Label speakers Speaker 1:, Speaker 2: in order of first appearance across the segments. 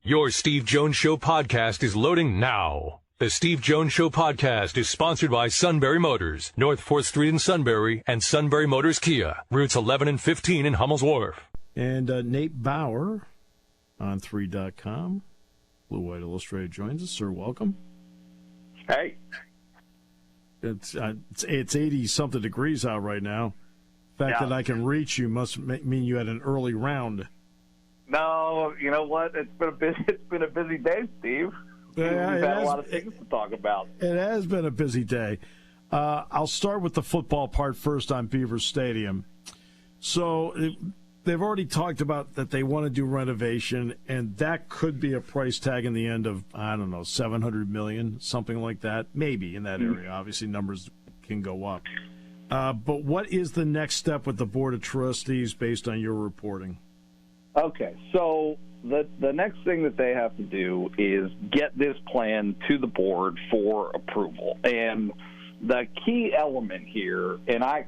Speaker 1: Your Steve Jones Show podcast is loading now. The Steve Jones Show podcast is sponsored by Sunbury Motors, North 4th Street in Sunbury, and Sunbury Motors Kia, routes 11 and 15 in Hummel's Wharf.
Speaker 2: And Nate Bauer on 3.com, Blue White Illustrated, joins us. Sir, welcome.
Speaker 3: Hey.
Speaker 2: It's 80-something degrees out right now. The fact that I can reach you must mean you had an early round.
Speaker 3: No, you know what? It's been a busy day, Steve. We've had a lot of things to talk about.
Speaker 2: It has been a busy day. I'll start with the football part first on Beaver Stadium. So they've already talked about that they want to do renovation, and that could be a price tag in the end of, I don't know, $700 million, something like that. Maybe in that area. Obviously, numbers can go up. But what is the next step with the Board of Trustees based on your reporting?
Speaker 3: Okay, so the next thing that they have to do is get this plan to the board for approval. And the key element here, and I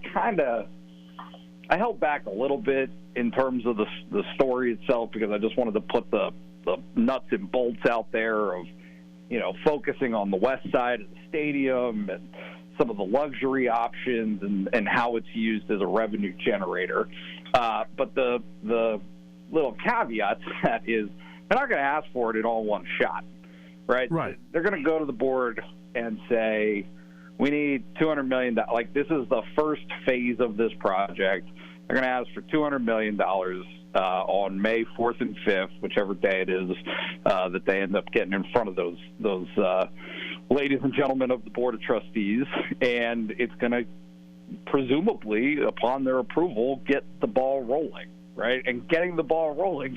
Speaker 3: held back a little bit in terms of the story itself because I just wanted to put the nuts and bolts out there of, you know, focusing on the west side of the stadium and some of the luxury options and how it's used as a revenue generator. But the little caveat to that is they're not going to ask for it in all one shot, right?
Speaker 2: Right.
Speaker 3: They're going to go to the board and say, we need $200 million. Like, this is the first phase of this project. They're going to ask for $200 million on May 4th and 5th, whichever day it is that they end up getting in front of those ladies and gentlemen of the Board of Trustees. And it's going to, presumably, upon their approval, get the ball rolling. Right, and getting the ball rolling,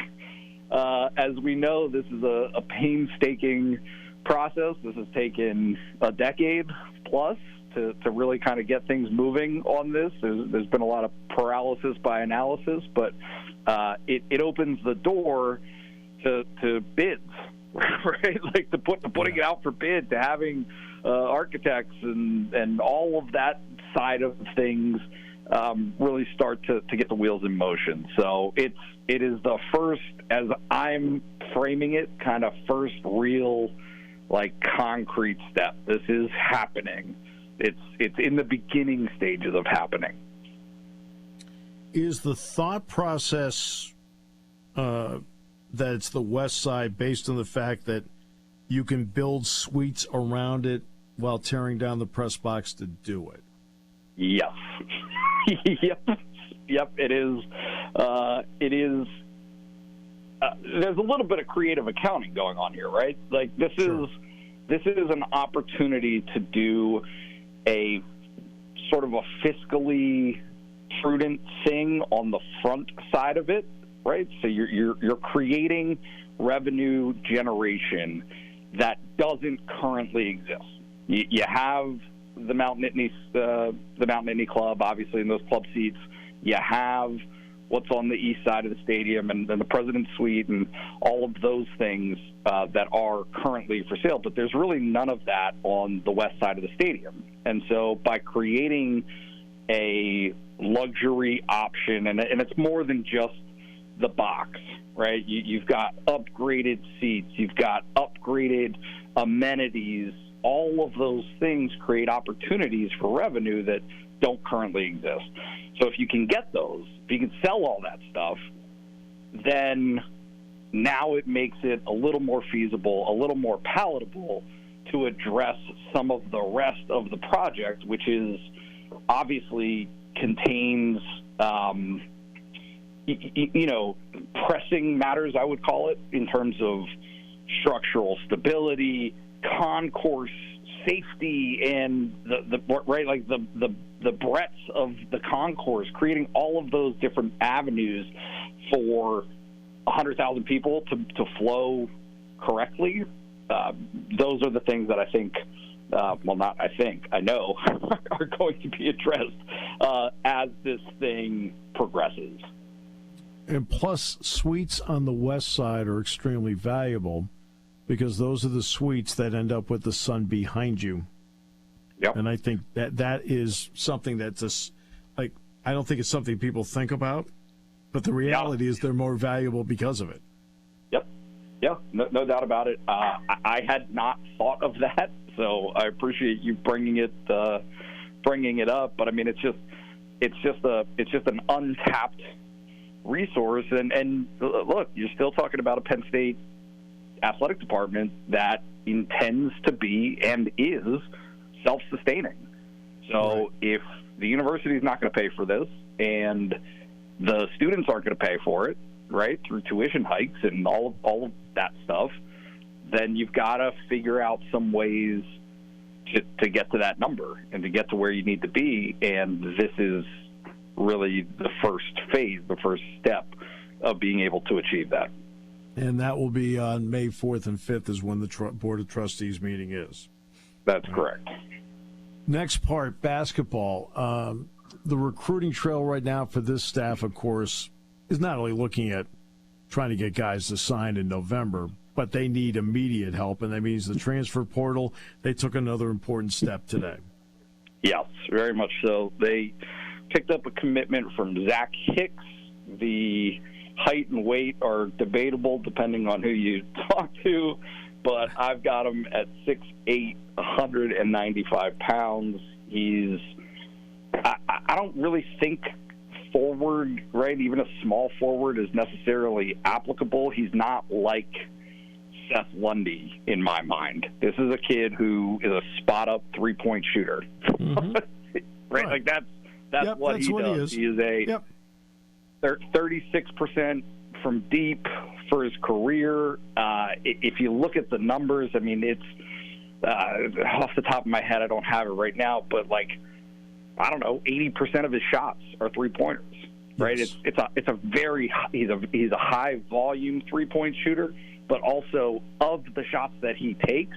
Speaker 3: as we know, this is a painstaking process. This has taken a decade plus to really kind of get things moving on this. There's been a lot of paralysis by analysis, but it opens the door to bids, right? Like putting it out for bid, to having architects and all of that side of things really start to get the wheels in motion. So it is the first, as I'm framing it, kind of first real, like, concrete step. This is happening. It's in the beginning stages of happening.
Speaker 2: Is the thought process that it's the west side based on the fact that you can build suites around it while tearing down the press box to do it?
Speaker 3: Yes. Yep. It is. There's a little bit of creative accounting going on here, right? Like, this is an opportunity to do a sort of a fiscally prudent thing on the front side of it, right? So you're creating revenue generation that doesn't currently exist. You have the Mount Nittany Club, obviously, in those club seats. You have what's on the east side of the stadium and the President's Suite and all of those things that are currently for sale. But there's really none of that on the west side of the stadium. And so by creating a luxury option, and it's more than just the box, right? You've got upgraded seats. You've got upgraded amenities. All of those things create opportunities for revenue that don't currently exist. So if you can get those, if you can sell all that stuff, then now it makes it a little more feasible, a little more palatable to address some of the rest of the project, which is obviously contains, pressing matters, I would call it, in terms of structural stability, concourse safety, and the breadth of the concourse, creating all of those different avenues for 100,000 people to flow correctly. Those are the things that I think, I know are going to be addressed as this thing progresses.
Speaker 2: And plus, suites on the west side are extremely valuable because those are the suites that end up with the sun behind you.
Speaker 3: Yep.
Speaker 2: And I think that is something that's I don't think it's something people think about, but the reality is they're more valuable because of it.
Speaker 3: Yep. Yeah, no doubt about it. I had not thought of that, so I appreciate you bringing it up. But I mean, it's just an untapped resource. And look, you're still talking about a Penn State athletic department that intends to be and is self-sustaining. So if the university is not going to pay for this, and the students aren't going to pay for it, right, through tuition hikes and all of that stuff, then you've got to figure out some ways to get to that number and to get to where you need to be. And this is really the first phase, the first step of being able to achieve that.
Speaker 2: And that will be on May 4th and 5th is when the Board of Trustees meeting is.
Speaker 3: That's correct.
Speaker 2: Next part, basketball. The recruiting trail right now for this staff, of course, is not only looking at trying to get guys to sign in November, but they need immediate help, and that means the transfer portal. They took another important step today.
Speaker 3: Yes, very much so. They picked up a commitment from Zach Hicks. The height and weight are debatable depending on who you talk to, but I've got him at 6'8", 195 pounds. I don't really think forward, right, even a small forward is necessarily applicable. He's not like Seth Lundy in my mind. This is a kid who is a spot-up three-point shooter.
Speaker 2: Mm-hmm.
Speaker 3: Right? Like that's what he does. He is a 36% from deep for his career. If you look at the numbers, I mean, it's off the top of my head, I don't have it right now, but like, I don't know, 80% of his shots are three-pointers, right?
Speaker 2: Yes.
Speaker 3: It's a very he's a high volume three-point shooter, but also of the shots that he takes,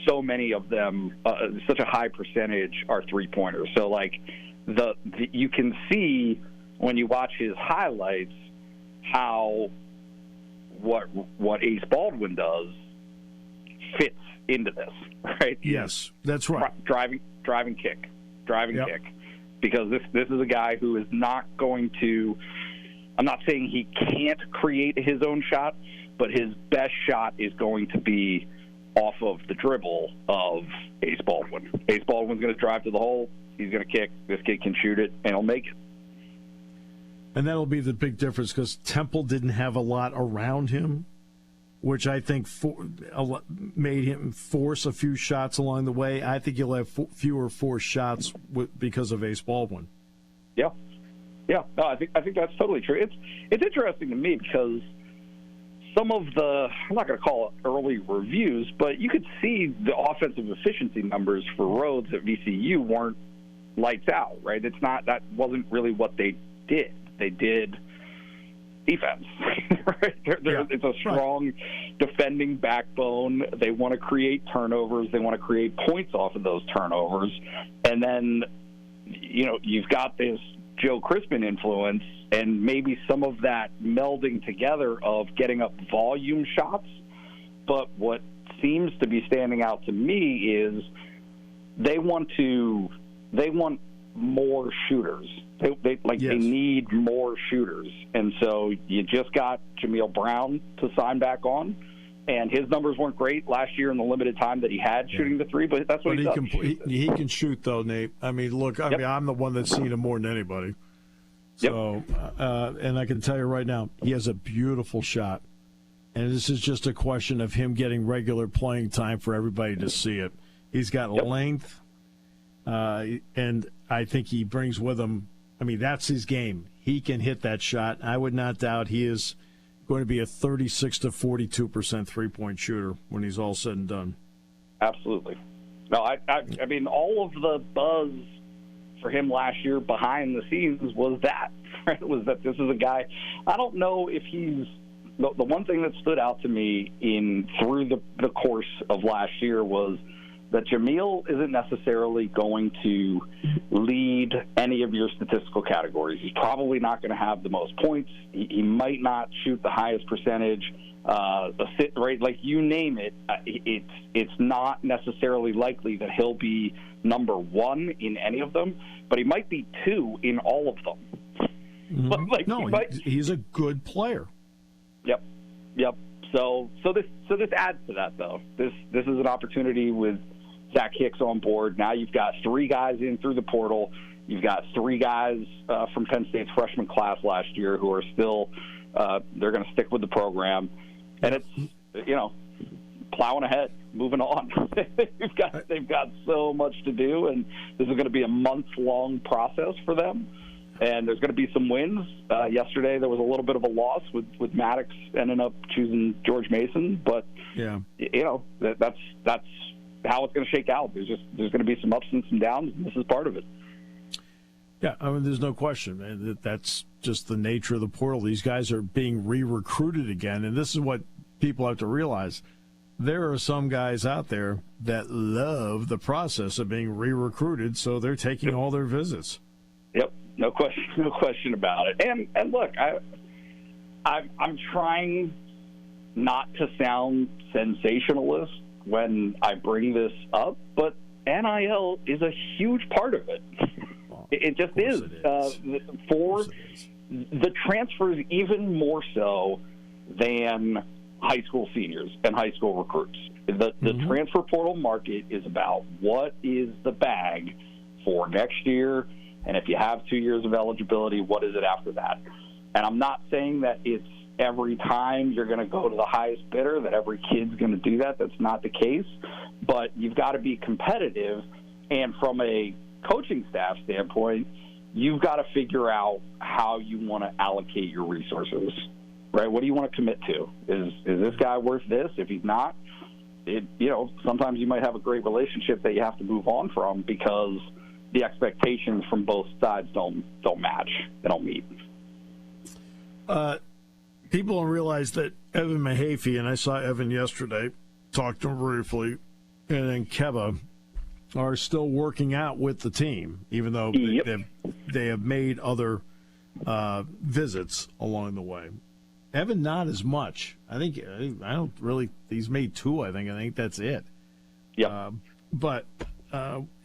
Speaker 3: so many of them, such a high percentage are three-pointers. So like you can see when you watch his highlights how what Ace Baldwin does fits into this, right?
Speaker 2: Yes, that's right.
Speaker 3: Driving kick, because this is a guy who is not going to. I'm not saying he can't create his own shot, but his best shot is going to be off of the dribble of Ace Baldwin. Ace Baldwin's going to drive to the hole. He's going to kick. This kid can shoot it, and he'll make it.
Speaker 2: And that'll be the big difference because Temple didn't have a lot around him, which I think made him force a few shots along the way. I think he'll have fewer forced shots because of Ace Baldwin.
Speaker 3: Yeah. No, I think that's totally true. It's interesting to me because some of the, I'm not going to call it early reviews, but you could see the offensive efficiency numbers for Rhodes at VCU weren't lights out, right? That wasn't really what they did. They did defense, right? It's a strong defending backbone. They want to create turnovers. They want to create points off of those turnovers. And then, you've got this Joe Crispin influence and maybe some of that melding together of getting up volume shots. But what seems to be standing out to me is they want more shooters. They need more shooters. And so you just got Jameel Brown to sign back on, and his numbers weren't great last year in the limited time that he had shooting the three, but that's what he does.
Speaker 2: He can shoot, though, Nate. I mean, look, I'm the one that's seen him more than anybody. So, and I can tell you right now, he has a beautiful shot. And this is just a question of him getting regular playing time for everybody to see it. He's got length, and I think he brings with him, I mean, that's his game. He can hit that shot. I would not doubt he is going to be a 36 to 42% three-point shooter when he's all said and done.
Speaker 3: Absolutely. No, I mean, all of the buzz for him last year behind the scenes was that, right? Was that this is a guy. I don't know if he's the one thing that stood out to me through the course of last year was that Jameel isn't necessarily going to lead any of your statistical categories. He's probably not going to have the most points. He might not shoot the highest percentage, right? Like you name it, it's not necessarily likely that he'll be number one in any of them, but he might be two in all of them.
Speaker 2: Mm-hmm. He's a good player.
Speaker 3: Yep. So this adds to that, though. This is an opportunity with Zach Hicks on board. Now you've got 3 guys in through the portal. You've got 3 guys from Penn State's freshman class last year who are still they're going to stick with the program, and it's plowing ahead, moving on. they've got so much to do, and this is going to be a month-long process for them. And there's going to be some wins. Yesterday there was a little bit of a loss with Maddox ending up choosing George Mason, but that's how it's going to shake out. There's going to be some ups and some downs, and this is part of it.
Speaker 2: Yeah, I mean, there's no question, man. That's just the nature of the portal. These guys are being re-recruited again, and this is what people have to realize. There are some guys out there that love the process of being re-recruited, so they're taking all their visits.
Speaker 3: Yep, no question about it. And look, I'm trying not to sound sensationalist when I bring this up, but NIL is a huge part of it. It just is. For the transfers, even more so than high school seniors and high school recruits. The transfer portal market is about what is the bag for next year, and if you have 2 years of eligibility, what is it after that? And I'm not saying that it's every time you're going to go to the highest bidder, that every kid's going to do that. That's not the case. But you've got to be competitive, and from a coaching staff standpoint, you've got to figure out how you want to allocate your resources, right? What do you want to commit to? Is this guy worth this? If he's not, sometimes you might have a great relationship that you have to move on from because the expectations from both sides don't match. They don't meet.
Speaker 2: People don't realize that Evan Mahaffey, and I saw Evan yesterday, talked to him briefly, and then Keba are still working out with the team, even though they have made other visits along the way. Evan, not as much. I don't really. He's made 2. I think that's it.
Speaker 3: Yeah.
Speaker 2: But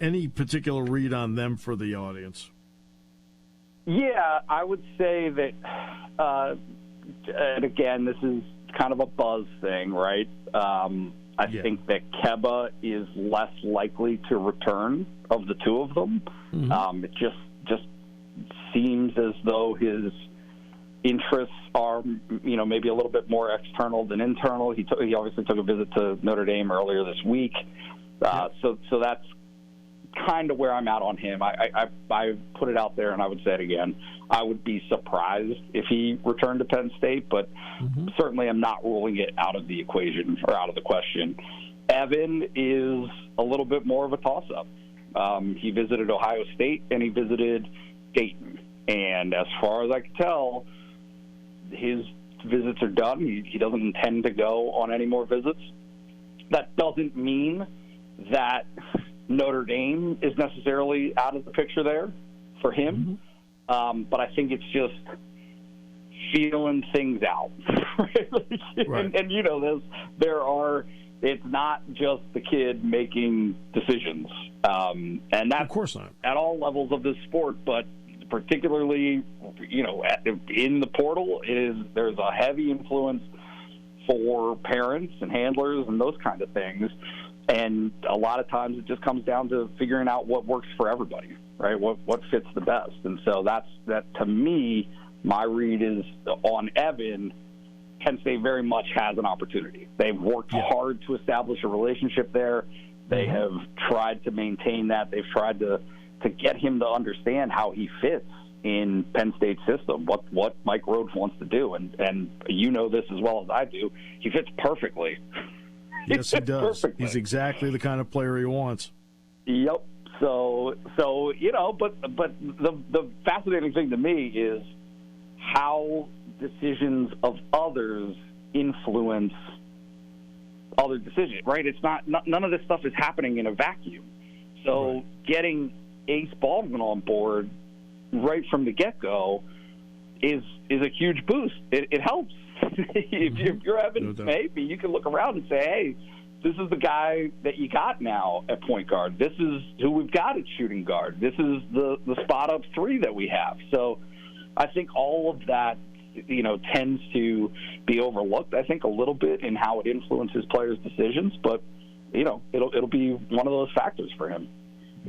Speaker 2: any particular read on them for the audience?
Speaker 3: Yeah, I would say that. And again, this is kind of a buzz thing, right? I think that Keba is less likely to return of the 2 of them. It just seems as though his interests are, maybe a little bit more external than internal. He obviously took a visit to Notre Dame earlier this week, so that's kind of where I'm at on him. I put it out there, and I would say it again. I would be surprised if he returned to Penn State, but certainly I'm not ruling it out of the equation or out of the question. Evan is a little bit more of a toss-up. He visited Ohio State, and he visited Dayton. And as far as I can tell, his visits are done. He doesn't intend to go on any more visits. That doesn't mean that Notre Dame is necessarily out of the picture there for him. But I think it's just feeling things out.
Speaker 2: Right.
Speaker 3: And you know this, it's not just the kid making decisions. And that's,
Speaker 2: of course not,
Speaker 3: at all levels of this sport, but particularly, in the portal, there's a heavy influence for parents and handlers and those kind of things. And a lot of times it just comes down to figuring out what works for everybody, right? What fits the best. And so that to me, my read is on Evan, Penn State very much has an opportunity. They've worked hard to establish a relationship there. They have tried to maintain that. They've tried to get him to understand how he fits in Penn State's system, what Mike Rhodes wants to do. And you know this as well as I do. He fits perfectly.
Speaker 2: Yes, he does.
Speaker 3: Perfectly.
Speaker 2: He's exactly the kind of player he wants.
Speaker 3: Yep. So but the fascinating thing to me is how decisions of others influence other decisions, right? It's none of this stuff is happening in a vacuum. So getting Ace Baldwin on board right from the get-go is a huge boost. It helps. If you're Evan, maybe you can look around and say, hey, this is the guy that you got now at point guard. This is who we've got at shooting guard. This is the spot up 3 that we have. So I think all of that tends to be overlooked, I think, a little bit in how it influences players' decisions. But, it'll be one of those factors for him.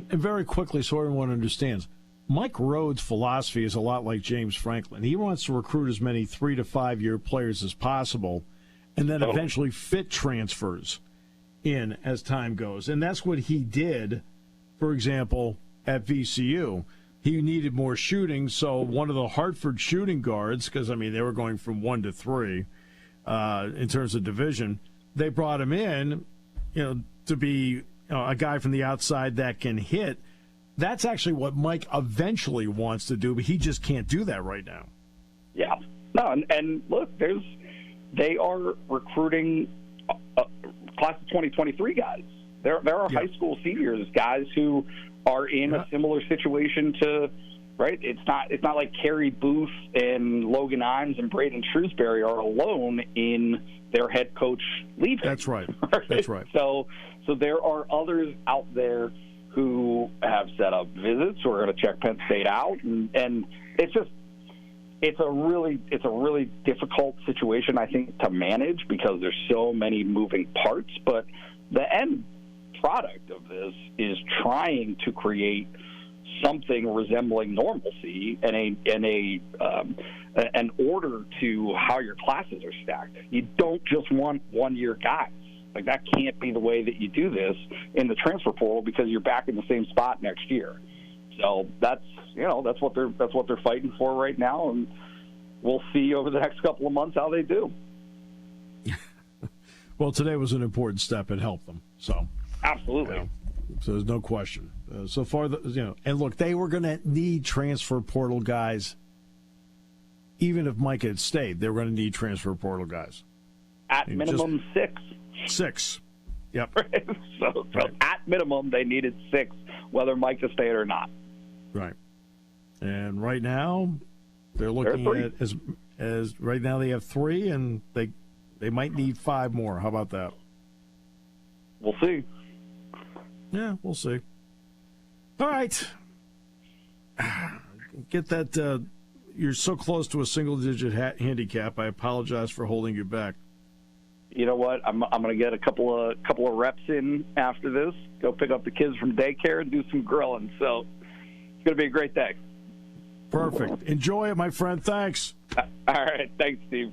Speaker 2: And very quickly, so everyone understands, Mike Rhodes' philosophy is a lot like James Franklin. He wants to recruit as many 3 to 5 year players as possible and then eventually fit transfers in as time goes. And that's what he did, for example, at VCU. He needed more shooting, so one of the Hartford shooting guards, because, they were going from 1 to 3 in terms of division, they brought him in, to be a guy from the outside that can hit. That's actually what Mike eventually wants to do, but he just can't do that right now.
Speaker 3: Yeah. No, and look, they are recruiting class of 2023 guys. There are high school seniors, guys who are in a similar situation to, right? It's not like Kerry Booth and Logan Imes and Braden Shrewsbury are alone in their head coach leaving.
Speaker 2: That's right. That's right.
Speaker 3: So there are others out there who have set up visits or are going to check Penn State out, and it's a really difficult situation, I think, to manage because there's so many moving parts. But the end product of this is trying to create something resembling normalcy and an order to how your classes are stacked. You don't just want 1-year guys. Like, that can't be the way that you do this in the transfer portal because you're back in the same spot next year. So that's what they're fighting for right now, and we'll see over the next couple of months how they do.
Speaker 2: Well, today was an important step. It helped them. So
Speaker 3: absolutely.
Speaker 2: So there's no question. So far, and look, they were going to need transfer portal guys. Even if Mike had stayed, they were going to need transfer portal guys.
Speaker 3: At minimum, 6.
Speaker 2: 6. Yep.
Speaker 3: So at minimum, they needed 6, whether Mike has stayed or not.
Speaker 2: Right. And right now, they're looking at as right now they have 3, and they might need 5 more. How about that?
Speaker 3: We'll see.
Speaker 2: Yeah, we'll see. All right. Get that. You're so close to a single-digit handicap. I apologize for holding you back.
Speaker 3: You know what? I'm going to get a couple of reps in after this. Go pick up the kids from daycare and do some grilling. So it's going to be a great day.
Speaker 2: Perfect. Enjoy it, my friend. Thanks.
Speaker 3: All right. Thanks, Steve.